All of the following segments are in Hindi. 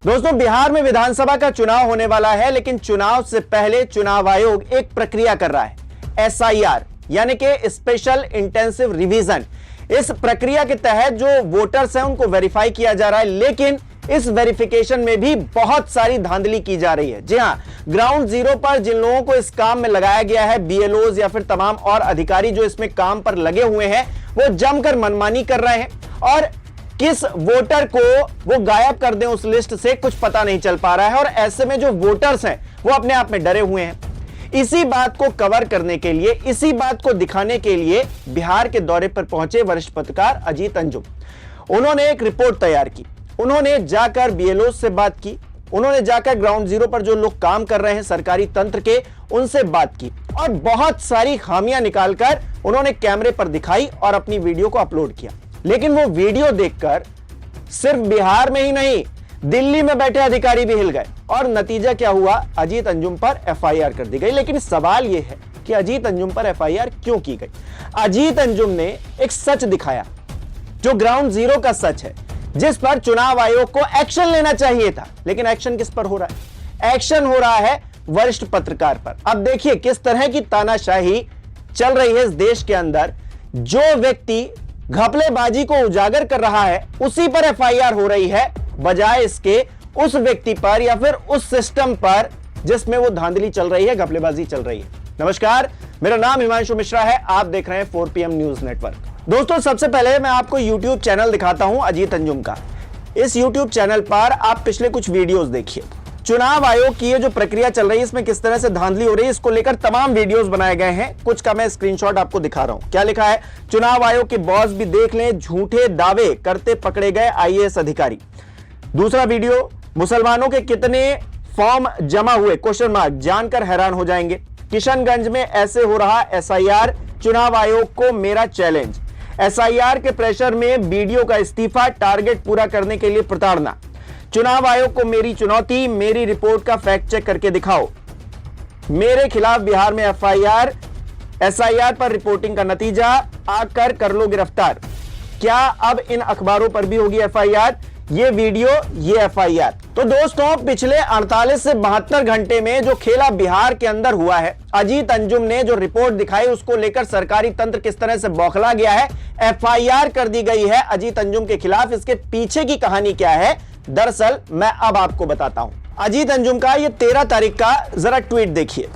दोस्तों, बिहार में विधानसभा का चुनाव होने वाला है, लेकिन चुनाव से पहले चुनाव आयोग एक प्रक्रिया कर रहा है, SIR यानी कि स्पेशल इंटेंसिव रिवीजन। इस प्रक्रिया के तहत जो वोटर्स हैं उनको वेरीफाई किया जा रहा है, लेकिन इस वेरिफिकेशन में भी बहुत सारी धांधली की जा रही है। जी हां, ग्राउंड जीरो पर जिन लोगों को इस काम में लगाया गया है, BLOs या फिर तमाम और अधिकारी जो इसमें काम पर लगे हुए हैं, वो जमकर मनमानी कर रहे हैं और किस वोटर को वो गायब कर दें उस लिस्ट से कुछ पता नहीं चल पा रहा है। और ऐसे में जो वोटर्स हैं वो अपने आप में डरे हुए हैं। इसी बात को कवर करने के लिए, इसी बात को दिखाने के लिए बिहार के दौरे पर पहुंचे वरिष्ठ पत्रकार अजीत अंजुम। उन्होंने एक रिपोर्ट तैयार की, उन्होंने जाकर BLOs से बात की, उन्होंने जाकर ग्राउंड जीरो पर जो लोग काम कर रहे हैं सरकारी तंत्र के, उनसे बात की और बहुत सारी खामियां निकालकर उन्होंने कैमरे पर दिखाई और अपनी वीडियो को अपलोड किया। लेकिन वो वीडियो देखकर सिर्फ बिहार में ही नहीं, दिल्ली में बैठे अधिकारी भी हिल गए और नतीजा क्या हुआ, अजीत अंजुम पर FIR कर दी गई। लेकिन सवाल यह है कि अजीत अंजुम पर FIR क्यों की गई। अजीत अंजुम ने एक सच दिखाया जो ग्राउंड जीरो का सच है, जिस पर चुनाव आयोग को एक्शन लेना चाहिए था। लेकिन एक्शन किस पर हो रहा है? एक्शन हो रहा है वरिष्ठ पत्रकार पर। अब देखिए किस तरह की तानाशाही चल रही है इस देश के अंदर। जो व्यक्ति घपलेबाजी को उजागर कर रहा है उसी पर FIR हो रही है, बजाय इसके उस व्यक्ति पर या फिर उस सिस्टम पर जिसमें वो धांधली चल रही है, घपलेबाजी चल रही है। नमस्कार, मेरा नाम हिमांशु मिश्रा है, आप देख रहे हैं 4PM न्यूज नेटवर्क। दोस्तों, सबसे पहले मैं आपको YouTube चैनल दिखाता हूं अजीत अंजुम का। इस YouTube चैनल पर आप पिछले कुछ वीडियोस देखिए। चुनाव आयोग की ये जो प्रक्रिया चल रही है, इसमें किस तरह से धांधली हो रही है, इसको लेकर तमाम वीडियोस बनाए गए हैं। कुछ का मैं स्क्रीनशॉट आपको दिखा रहा हूं। क्या लिखा है? चुनाव आयोग के बॉस भी देख लें, झूठे दावे करते पकड़े गए IAS अधिकारी। दूसरा वीडियो, मुसलमानों के कितने फॉर्म जमा हुए, क्वेश्चन मार्क, जानकर हैरान हो जाएंगे। किशनगंज में ऐसे हो रहा SIR, चुनाव आयोग को मेरा चैलेंज। SIR के प्रेशर में BDO का इस्तीफा, टारगेट पूरा करने के लिए प्रताड़ना। चुनाव आयोग को मेरी चुनौती, मेरी रिपोर्ट का फैक्ट चेक करके दिखाओ। मेरे खिलाफ बिहार में FIR, SIR पर रिपोर्टिंग का नतीजा, आकर कर लो गिरफ्तार। क्या अब इन अखबारों पर भी होगी FIR? ये वीडियो, ये FIR। तो दोस्तों, पिछले 48 से 72 घंटे में जो खेला बिहार के अंदर हुआ है, अजीत अंजुम ने जो रिपोर्ट दिखाई उसको लेकर सरकारी तंत्र किस तरह से बौखला गया है, FIR कर दी गई है अजीत अंजुम के खिलाफ। इसके पीछे की कहानी क्या है, दरअसल मैं अब आपको बताता हूं। अजीत अंजुम का ये 13 तारीख का जरा ट्वीट देखिए।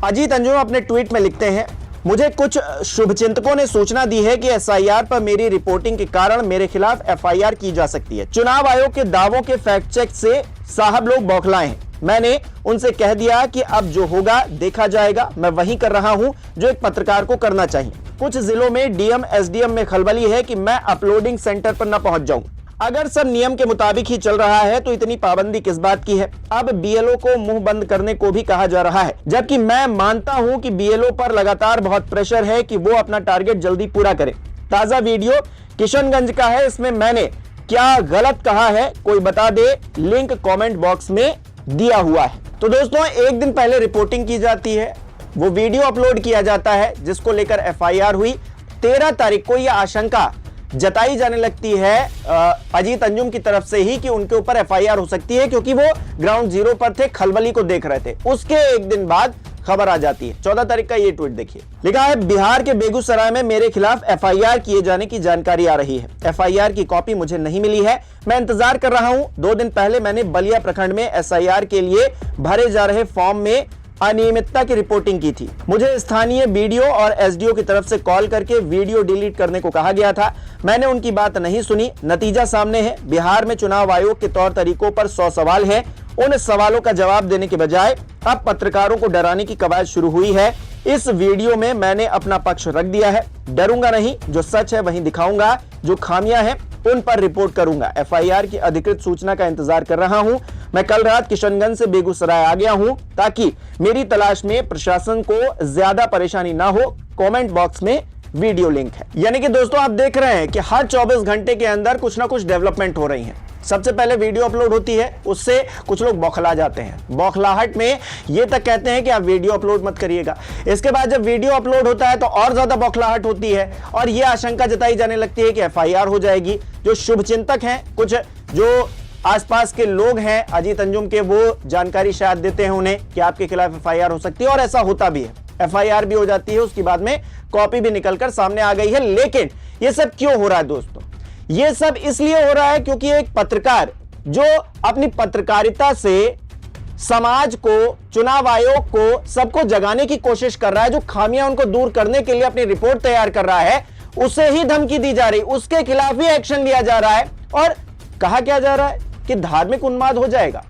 अजीत अंजुम अपने ट्वीट में लिखते हैं, मुझे कुछ शुभचिंतकों ने सूचना दी है कि SIR पर मेरी रिपोर्टिंग के कारण मेरे खिलाफ FIR की जा सकती है। चुनाव आयोग के दावों के फैक्ट चेक से साहब लोग बौखलाए हैं। मैंने उनसे कह दिया कि अब जो होगा देखा जाएगा। मैं वही कर रहा हूं जो एक पत्रकार को करना चाहिए। कुछ जिलों में DM SDM में खलबली है कि मैं अपलोडिंग सेंटर पर न पहुंच जाऊं। अगर सब नियम के मुताबिक ही चल रहा है तो इतनी पाबंदी किस बात की है? अब BLO को मुंह बंद करने को भी कहा जा रहा है, जबकि मैं मानता हूं कि BLO पर लगातार बहुत प्रेशर है कि वो अपना टारगेट जल्दी पूरा करे। ताजा वीडियो किशनगंज का है, इसमें मैंने क्या गलत कहा है कोई बता दे, लिंक कमेंट बॉक्स में दिया हुआ है। तो दोस्तों, एक दिन पहले रिपोर्टिंग की जाती है, वो वीडियो अपलोड किया जाता है जिसको लेकर FIR हुई। 13 तारीख को यह आशंका जताई जाने लगती है अजीत अंजुम की तरफ से ही कि उनके ऊपर FIR हो सकती है, क्योंकि वो ग्राउंड जीरो पर थे, खलबली को देख रहे थे। उसके एक दिन बाद खबर आ जाती है। 14 तारीख का ये ट्वीट देखिए। लिखा है, बिहार के बेगूसराय में मेरे खिलाफ FIR किए जाने की जानकारी आ रही है। FIR की कॉपी मुझे नहीं मिली है, मैं इंतजार कर रहा हूं। 2 दिन पहले मैंने बलिया प्रखंड में SIR के लिए भरे जा रहे फॉर्म में अनियमितता की रिपोर्टिंग की थी। मुझे स्थानीय BDO और SDO की तरफ से कॉल करके वीडियो डिलीट करने को कहा गया था। मैंने उनकी बात नहीं सुनी। नतीजा सामने है। बिहार में चुनाव आयोग के तौर तरीकों पर 100 सवाल हैं। उन सवालों का जवाब देने के बजाय अब पत्रकारों को डराने की कवायद शुरू हुई है। इस वीडियो में मैंने अपना पक्ष रख दिया है। डरूंगा नहीं, जो सच है वही दिखाऊंगा, जो खामियां हैं उन पर रिपोर्ट करूंगा। FIR की अधिकृत सूचना का इंतजार कर रहा हूं। मैं कल रात किशनगंज से बेगूसराय आ गया हूं ताकि मेरी तलाश में प्रशासन को ज्यादा परेशानी ना हो। कमेंट बॉक्स में वीडियो लिंक है। यानी कि दोस्तों, आप देख रहे हैं कि हर 24 घंटे के अंदर कुछ ना कुछ डेवलपमेंट हो रही है। सबसे पहले वीडियो अपलोड होती है, उससे कुछ लोग बौखला जाते हैं। बौखलाहट में ये तक कहते हैं कि आप वीडियो अपलोड मत करिएगा। इसके बाद जब वीडियो अपलोड होता है तो और ज्यादा बौखलाहट होती है और ये आशंका जताई जाने लगती है कि FIR हो जाएगी। जो शुभचिंतक हैं, कुछ जो आसपास के लोग हैं अजीत अंजुम के, वो जानकारी शायद देते हैं उन्हें कि आपके खिलाफ एफआईआर हो सकती है, और ऐसा होता भी है। एफआईआर भी हो जाती है, उसके बाद में कॉपी भी निकलकर सामने आ गई है। लेकिन ये सब क्यों हो रहा है दोस्तों? ये सब इसलिए हो रहा है क्योंकि एक पत्रकार जो अपनी पत्रकारिता से समाज को, चुनाव आयोग को, सबको जगाने की कोशिश कर रहा है, जो खामियां उनको दूर करने के लिए अपनी रिपोर्ट तैयार कर रहा है, उसे ही धमकी दी जा रही, उसके खिलाफ ही एक्शन लिया जा रहा है। और कहा क्या जा रहा है कि धार्मिक उन्माद हो जाएगा।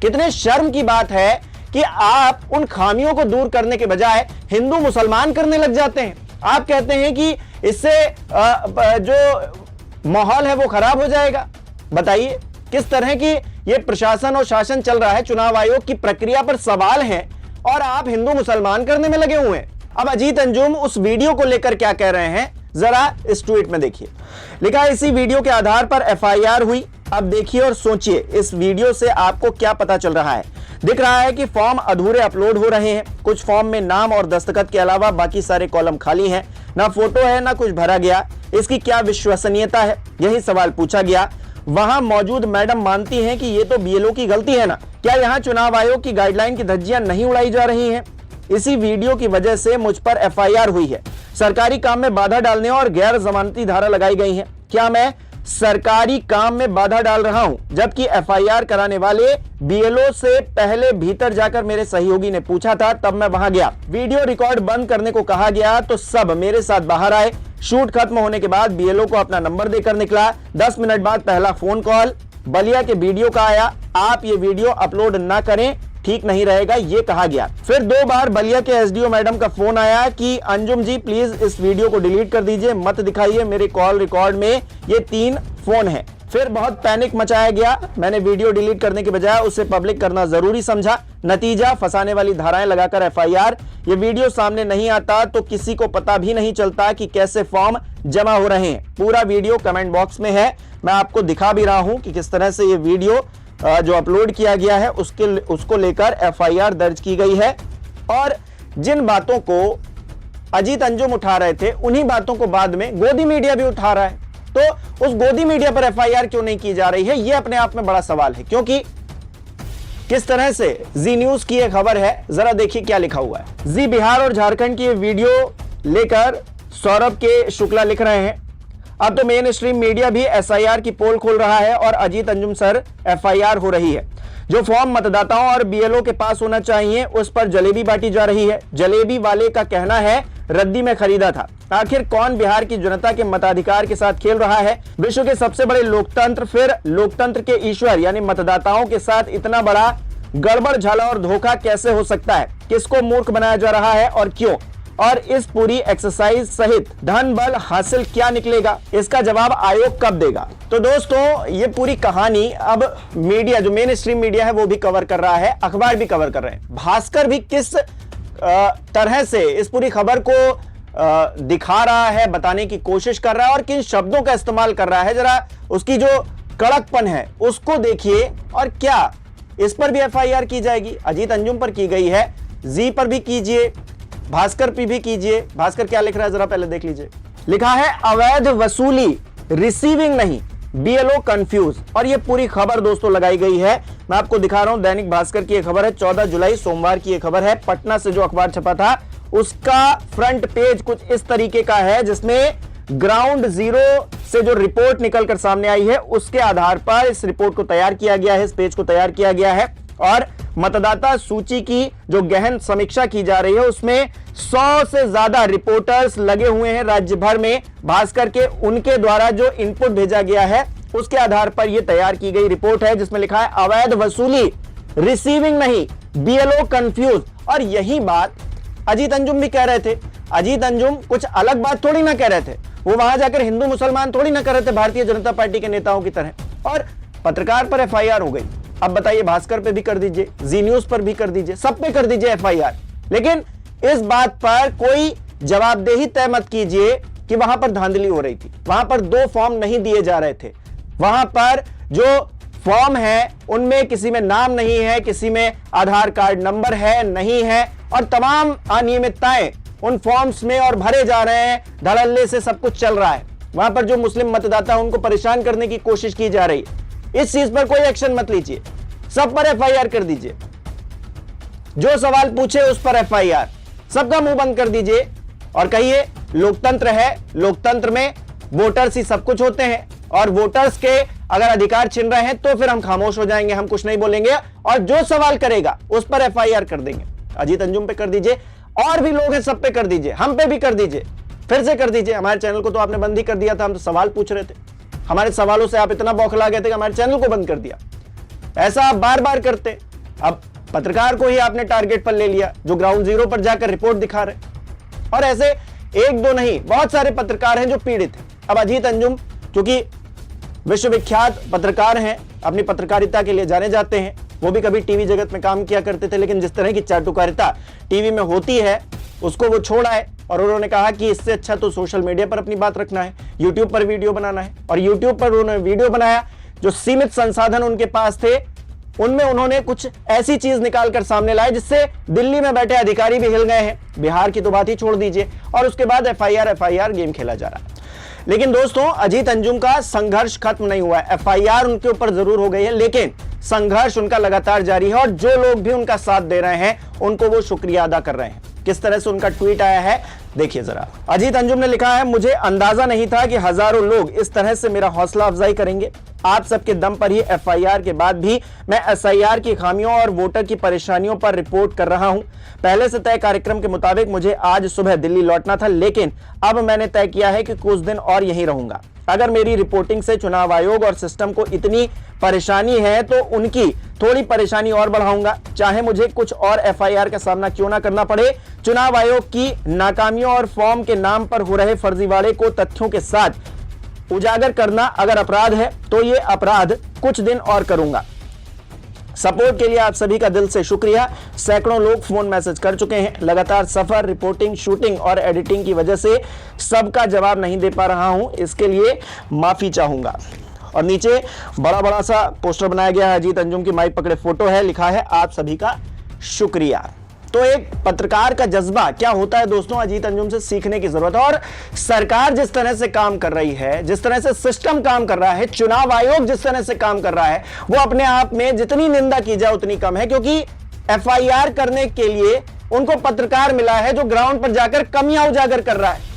कितने शर्म की बात है कि आप उन खामियों को दूर करने के बजाय हिंदू मुसलमान करने लग जाते हैं। आप कहते हैं कि इससे जो माहौल है वो खराब हो जाएगा। बताइए किस तरह की ये प्रशासन और शासन चल रहा है। चुनाव आयोग की प्रक्रिया पर सवाल है और आप हिंदू मुसलमान करने में लगे हुए हैं। अब अजीत अंजुम उस वीडियो को लेकर क्या कह रहे हैं, जरा इस ट्वीट में देखिए। लिखा है, इसी वीडियो के आधार पर एफआईआर हुई। अब देखिए और सोचिए इस वीडियो से आपको क्या पता चल रहा है। दिख रहा है कि फॉर्म अधूरे अपलोड हो रहे हैं। कुछ फॉर्म में नाम और दस्तखत के अलावा बाकी सारे कॉलम खाली हैं। ना फोटो है, ना कुछ भरा गया। इसकी क्या विश्वसनीयता है, यही सवाल पूछा गया। वहां मौजूद मैडम मानती हैं कि ये तो बीएलओ की गलती है ना? क्या यहां चुनाव आयोग की गाइडलाइन की धज्जियां नहीं उड़ाई जा रही हैं? इसी वीडियो की वजह से मुझ पर एफआईआर हुई है। सरकारी काम में बाधा डालने और गैर जमानती धारा लगाई गई है। क्या मैं सरकारी काम में बाधा डाल रहा हूं? जबकि एफआईआर कराने वाले बीएलओ से पहले भीतर जाकर मेरे सहयोगी ने पूछा था, तब मैं वहां गया। वीडियो रिकॉर्ड बंद करने को कहा गया तो सब मेरे साथ बाहर आए। शूट खत्म होने के बाद बीएलओ को अपना नंबर देकर निकला। 10 मिनट बाद पहला फोन कॉल बलिया के वीडियो का आया, आप ये वीडियो अपलोड ना करें, ठीक नहीं रहेगा, ये कहा गया। फिर 2 बार बलिया के एसडीओ मैडम का फोन आया कि अंजुम जी प्लीज इस वीडियो को डिलीट कर दीजिए, मत दिखाइए, मेरे कॉल रिकॉर्ड में ये 3 फोन है। फिर बहुत पैनिक मचाया गया। मैंने वीडियो डिलीट करने के बजाय उसे पब्लिक करना जरूरी समझा। नतीजा, फंसाने वाली धाराएं लगाकर एफआईआर। ये वीडियो सामने नहीं आता तो किसी को पता भी नहीं चलता कि कैसे फॉर्म जमा हो रहे हैं। पूरा वीडियो कमेंट बॉक्स में है, मैं आपको दिखा भी रहा हूं कि किस तरह से ये वीडियो जो अपलोड किया गया है उसको लेकर एफआईआर दर्ज की गई है। और जिन बातों को अजीत अंजुम उठा रहे थे, उन्हीं बातों को बाद में गोदी मीडिया भी उठा रहा है। तो उस गोदी मीडिया पर एफआईआर क्यों नहीं की जा रही है, यह अपने आप में बड़ा सवाल है। क्योंकि किस तरह से जी न्यूज की एक खबर है, जरा देखिए क्या लिखा हुआ है। जी बिहार और झारखंड की वीडियो लेकर सौरभ के शुक्ला लिख रहे हैं, अब तो मेन स्ट्रीम मीडिया भी एसआईआर की पोल खोल रहा है और अजीत अंजुम सर एफआईआर हो रही है। जो फॉर्म मतदाताओं और बीएलओ के पास होना चाहिए उस पर जलेबी बांटी जा रही है। जलेबी वाले का कहना है रद्दी में खरीदा था। आखिर कौन बिहार की जनता के मताधिकार के साथ खेल रहा है? विश्व के सबसे बड़े लोकतंत्र, फिर लोकतंत्र के ईश्वर यानी मतदाताओं के साथ इतना बड़ा गड़बड़ झाला और धोखा कैसे हो सकता है? किसको मूर्ख बनाया जा रहा है और क्यों? और इस पूरी एक्सरसाइज सहित धन बल हासिल क्या निकलेगा, इसका जवाब आयोग कब देगा? तो दोस्तों ये पूरी कहानी अब मीडिया, जो मेन स्ट्रीम मीडिया है वो भी कवर कर रहा है, अखबार भी कवर कर रहे हैं। भास्कर भी किस तरह से इस पूरी खबर को दिखा रहा है, बताने की कोशिश कर रहा है और किन शब्दों का इस्तेमाल कर रहा है, जरा उसकी जो कड़कपन है उसको देखिए। और क्या इस पर भी एफआईआर की जाएगी? अजीत अंजुम पर की गई है, जी पर भी कीजिए, भास्कर पे भी कीजिए। भास्कर क्या लिख रहा है जरा पहले देख लीजिए। लिखा है अवैध वसूली, रिसीविंग नहीं, बीएलओ कंफ्यूज। और ये पूरी खबर दोस्तों लगाई गई है, मैं आपको दिखा रहा हूं। दैनिक भास्कर की यह खबर है, 14 जुलाई सोमवार की यह खबर है। पटना से जो अखबार छपा था उसका फ्रंट पेज कुछ इस तरीके का है, जिसमें ग्राउंड जीरो से जो रिपोर्ट निकलकर सामने आई है उसके आधार पर इस रिपोर्ट को तैयार किया गया है, इस पेज को तैयार किया गया है। और मतदाता सूची की जो गहन समीक्षा की जा रही है उसमें 100 से ज्यादा रिपोर्टर्स लगे हुए हैं राज्य भर में। भास्कर के उनके द्वारा जो इनपुट भेजा गया है उसके आधार पर यह तैयार की गई रिपोर्ट है, जिसमें लिखा है अवैध वसूली, रिसीविंग नहीं, बीएलओ कंफ्यूज। और यही बात अजीत अंजुम भी कह रहे थे। अजीत अंजुम कुछ अलग बात थोड़ी ना कह रहे थे, वो वहां जाकर हिंदू मुसलमान थोड़ी ना कर रहे थे भारतीय जनता पार्टी के नेताओं की तरह। और पत्रकार पर एफआईआर हो गई। अब बताइए भास्कर पे भी कर दीजिए, जी न्यूज पर भी कर दीजिए, सब पे कर दीजिए एफआईआर। लेकिन इस बात पर कोई जवाबदेही तय मत कीजिए कि वहां पर धांधली हो रही थी, वहां पर 2 फॉर्म नहीं दिए जा रहे थे, वहां पर जो फॉर्म है उनमें किसी में नाम नहीं है, किसी में आधार कार्ड नंबर है नहीं है, और तमाम अनियमितताएं उन फॉर्म्स में और भरे जा रहे हैं, धड़ल्ले से सब कुछ चल रहा है। वहां पर जो मुस्लिम मतदाता उनको परेशान करने की कोशिश की जा रही है। इस चीज पर कोई एक्शन मत लीजिए, सब पर एफआईआर कर दीजिए। जो सवाल पूछे उस पर एफआईआर, सबका मुंह बंद कर दीजिए और कहिए लोकतंत्र है, लोकतंत्र में वोटर्स ही सब कुछ होते हैं और वोटर्स के अगर अधिकार छीन रहे हैं तो फिर हम खामोश हो जाएंगे, हम कुछ नहीं बोलेंगे और जो सवाल करेगा उस पर एफआईआर कर देंगे। अजीत अंजुम पे कर दीजिए, और भी लोग हैं सब पे कर दीजिए, हम पे भी कर दीजिए, फिर से कर दीजिए। हमारे चैनल को तो आपने बंद ही कर दिया था, हम तो सवाल पूछ रहे थे, हमारे सवालों से आप इतना बौखला गए थे कि हमारे चैनल को बंद कर दिया। ऐसा आप बार बार करते, अब पत्रकार को ही आपने टारगेट पर ले लिया जो ग्राउंड जीरो पर जाकर रिपोर्ट दिखा रहे, और ऐसे एक दो नहीं बहुत सारे पत्रकार हैं जो पीड़ित हैं। अब अजीत अंजुम क्योंकि विश्वविख्यात पत्रकार हैं, अपनी पत्रकारिता के लिए जाने जाते हैं, वो भी कभी टीवी जगत में काम किया करते थे, लेकिन जिस तरह की चाटुकारिता टीवी में होती है उसको वो छोड़ा है और उन्होंने कहा कि इससे अच्छा तो सोशल मीडिया पर अपनी बात रखना है, यूट्यूब पर वीडियो बनाना है। और यूट्यूब पर उन्होंने वीडियो बनाया, जो सीमित संसाधन उनके पास थे उनमें उन्होंने कुछ ऐसी चीज निकालकर सामने लाए जिससे दिल्ली में बैठे अधिकारी भी हिल गए हैं, बिहार की तो बात ही छोड़ दीजिए, और उसके बाद एफआईआर गेम खेला जा रहा है। लेकिन दोस्तों अजीत अंजुम का संघर्ष खत्म नहीं हुआ है, एफआईआर उनके ऊपर जरूर हो गई है लेकिन संघर्ष उनका लगातार जारी है और जो लोग भी उनका साथ दे रहे हैं उनको वो शुक्रिया अदा कर रहे हैं। किस तरह से उनका ट्वीट आया है देखिए जरा। अजीत अंजुम ने लिखा है, मुझे अंदाजा नहीं था कि हजारों लोग इस तरह से मेरा हौसला अफजाई करेंगे। आप सबके दम पर ही एफआईआर के बाद भी मैं एसआईआर की खामियों और वोटर की परेशानियों पर रिपोर्ट कर रहा हूं। पहले से तय कार्यक्रम के मुताबिक मुझे आज सुबह दिल्ली लौटना था, लेकिन अब मैंने तय किया है कि कुछ दिन और यहीं रहूंगा। अगर मेरी रिपोर्टिंग से चुनाव आयोग और सिस्टम को इतनी परेशानी है तो उनकी थोड़ी परेशानी और बढ़ाऊंगा, चाहे मुझे कुछ और एफआईआर का सामना क्यों ना करना पड़े। चुनाव आयोग की नाकामियों और फॉर्म के नाम पर हो रहे फर्जीवाड़े को तथ्यों के साथ उजागर करना अगर अपराध है तो ये अपराध कुछ दिन और करूंगा। सपोर्ट के लिए आप सभी का दिल से शुक्रिया। सैकड़ों लोग फोन मैसेज कर चुके हैं। लगातार सफर, रिपोर्टिंग, शूटिंग और एडिटिंग की वजह से सबका जवाब नहीं दे पा रहा हूं, इसके लिए माफी चाहूंगा। और नीचे बड़ा सा पोस्टर बनाया गया है, अजीत अंजुम की माइक पकड़े फोटो है, लिखा है आप सभी का शुक्रिया। तो एक पत्रकार का जज्बा क्या होता है दोस्तों, अजीत अंजुम से सीखने की जरूरत है। और सरकार जिस तरह से काम कर रही है, जिस तरह से सिस्टम काम कर रहा है, चुनाव आयोग जिस तरह से काम कर रहा है, वो अपने आप में जितनी निंदा की जाए उतनी कम है, क्योंकि एफआईआर करने के लिए उनको पत्रकार मिला है जो ग्राउंड पर जाकर कमियां उजागर कर रहा है।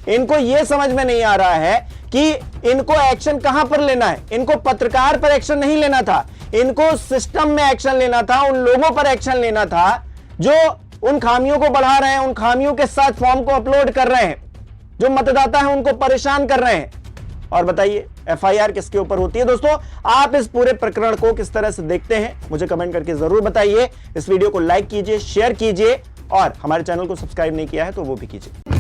इनको यह समझ में नहीं आ रहा है कि इनको एक्शन कहां पर लेना है। इनको पत्रकार पर एक्शन नहीं लेना था, इनको सिस्टम में एक्शन लेना था, उन लोगों पर एक्शन लेना था जो उन खामियों को बढ़ा रहे हैं, उन खामियों के साथ फॉर्म को अपलोड कर रहे हैं, जो मतदाता हैं उनको परेशान कर रहे हैं। और बताइए एफआईआर किसके ऊपर होती है। दोस्तों आप इस पूरे प्रकरण को किस तरह से देखते हैं मुझे कमेंट करके जरूर बताइए। इस वीडियो को लाइक कीजिए, शेयर कीजिए और हमारे चैनल को सब्सक्राइब नहीं किया है तो वो भी कीजिए।